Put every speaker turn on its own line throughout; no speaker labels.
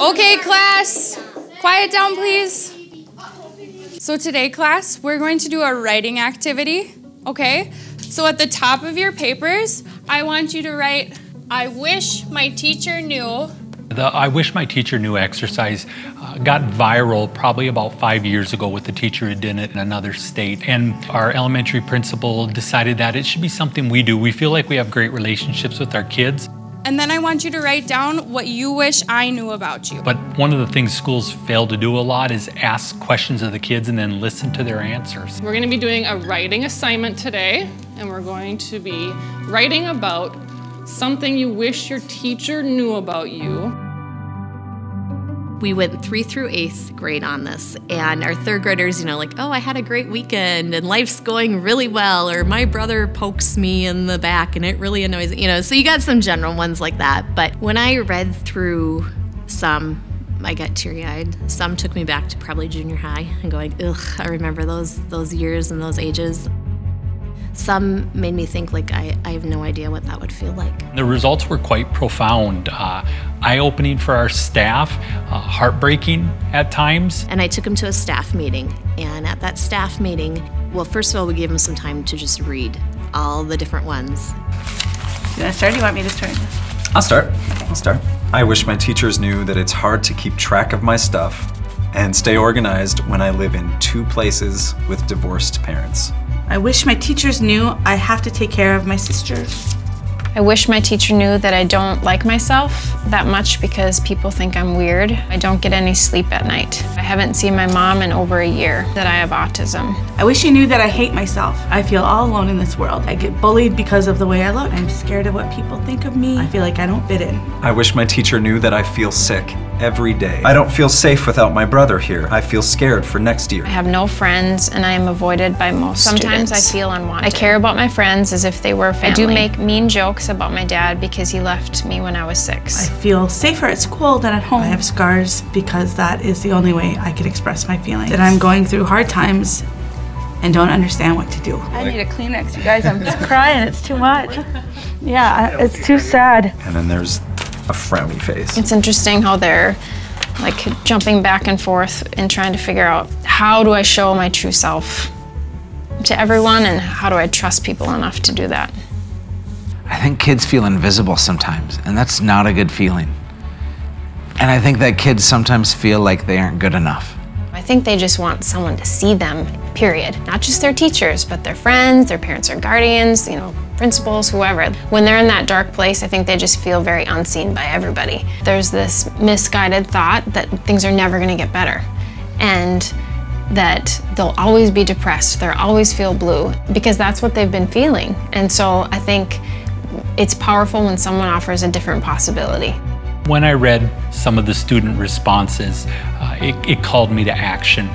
Okay, class, quiet down, please. So today, class, we're going to do a writing activity, okay? So at the top of your papers, I want you to write, I wish my teacher knew.
The I wish my teacher knew exercise got viral probably about 5 years ago with the teacher who did it in another state. And our elementary principal decided that it should be something we do. We feel like we have great relationships with our kids.
And then I want you to write down what you wish I knew about you.
But one of the things schools fail to do a lot is ask questions of the kids and then listen to their answers.
We're going to be doing a writing assignment today, and we're going to be writing about something you wish your teacher knew about you.
We went 3 through 8th grade on this, and our 3rd graders, like, oh, I had a great weekend and life's going really well, or my brother pokes me in the back and it really annoys me, so you got some general ones like that. But when I read through some, I got teary-eyed. Some took me back to probably junior high and going, ugh, I remember those years and those ages. Some made me think like I have no idea what that would feel like.
The results were quite profound, eye-opening for our staff, heartbreaking at times.
And I took them to a staff meeting, and at that staff meeting, well, first of all, we gave them some time to just read all the different ones.
You want to start, or do you want me to start?
I'll start. Okay. I'll start. I wish my teachers knew that it's hard to keep track of my stuff and stay organized when I live in 2 places with divorced parents.
I wish my teachers knew I have to take care of my sisters.
I wish my teacher knew that I don't like myself that much because people think I'm weird. I don't get any sleep at night. I haven't seen my mom in over a year, that I have autism.
I wish you knew that I hate myself. I feel all alone in this world. I get bullied because of the way I look. I'm scared of what people think of me. I feel like I don't fit in.
I wish my teacher knew that I feel sick every day. I don't feel safe without my brother here. I feel scared for next year.
I have no friends and I am avoided by most Sometimes students. I feel unwanted. I care about my friends as if they were family. I do make mean jokes about my dad because he left me when I was 6.
I feel safer at school than at home. I have scars because that is the only way I can express my feelings. That I'm going through hard times and don't understand what to do.
I need a Kleenex, you guys. I'm just crying. It's too much. Yeah, it's too sad.
And then there's a frowny face.
It's interesting how they're like jumping back and forth and trying to figure out how do I show my true self to everyone and how do I trust people enough to do that.
I think kids feel invisible sometimes, and that's not a good feeling. And I think that kids sometimes feel like they aren't good enough.
I think they just want someone to see them, period. Not just their teachers, but their friends, their parents or guardians, principals, whoever. When they're in that dark place, I think they just feel very unseen by everybody. There's this misguided thought that things are never gonna get better, and that they'll always be depressed, they'll always feel blue, because that's what they've been feeling. And so I think it's powerful when someone offers a different possibility.
When I read some of the student responses, it called me to action.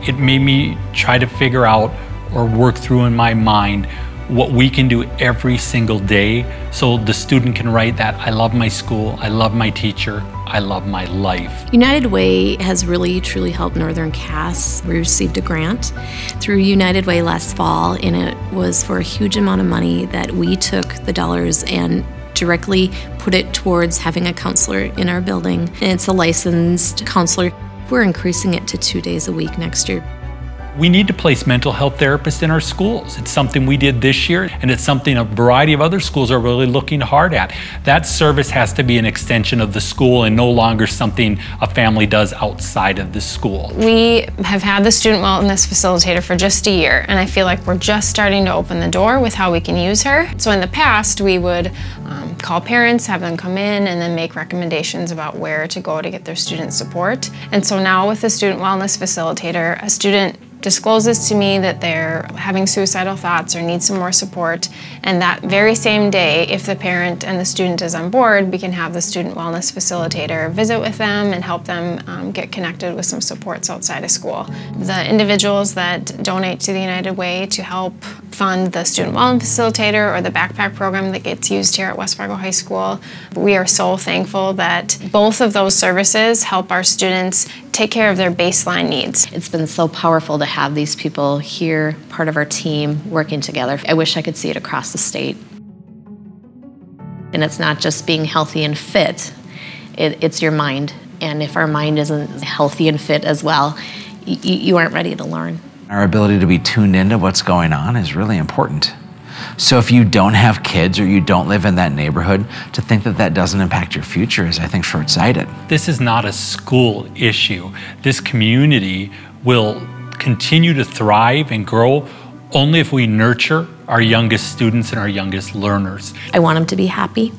It made me try to figure out or work through in my mind what we can do every single day so the student can write that I love my school, I love my teacher, I love my life.
United Way has really truly helped Northern Cass. We received a grant through United Way last fall, and it was for a huge amount of money that we took the dollars and directly put it towards having a counselor in our building. And it's a licensed counselor. We're increasing it to 2 days a week next year.
We need to place mental health therapists in our schools. It's something we did this year, and it's something a variety of other schools are really looking hard at. That service has to be an extension of the school and no longer something a family does outside of the school.
We have had the student wellness facilitator for just a year, and I feel like we're just starting to open the door with how we can use her. So in the past, we would call parents, have them come in, and then make recommendations about where to go to get their student support. And so now with the student wellness facilitator, a student discloses to me that they're having suicidal thoughts or need some more support, and that very same day, if the parent and the student is on board, we can have the student wellness facilitator visit with them and help them get connected with some supports outside of school. The individuals that donate to the United Way to help fund the student wellness facilitator or the backpack program that gets used here at West Fargo High School, we are so thankful that both of those services help our students take care of their baseline needs.
It's been so powerful to have these people here, part of our team, working together. I wish I could see it across the state. And it's not just being healthy and fit, It's your mind. And if our mind isn't healthy and fit as well, you aren't ready to learn.
Our ability to be tuned into what's going on is really important. So if you don't have kids or you don't live in that neighborhood, to think that that doesn't impact your future is, I think, short-sighted.
This is not a school issue. This community will continue to thrive and grow only if we nurture our youngest students and our youngest learners.
I want them to be happy,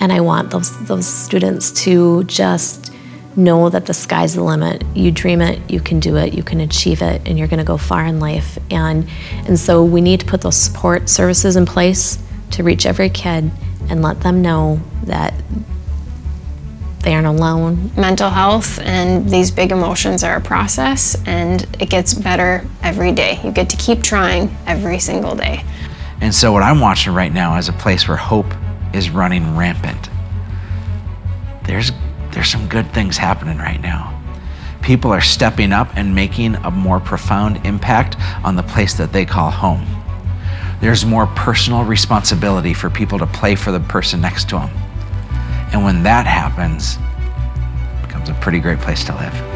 and I want those students to just know that the sky's the limit. You dream it, you can do it, you can achieve it, and you're gonna go far in life. And so we need to put those support services in place to reach every kid and let them know that they aren't alone.
Mental health and these big emotions are a process, and it gets better every day. You get to keep trying every single day.
And so what I'm watching right now is a place where hope is running rampant. There's some good things happening right now. People are stepping up and making a more profound impact on the place that they call home. There's more personal responsibility for people to play for the person next to them. And when that happens, it becomes a pretty great place to live.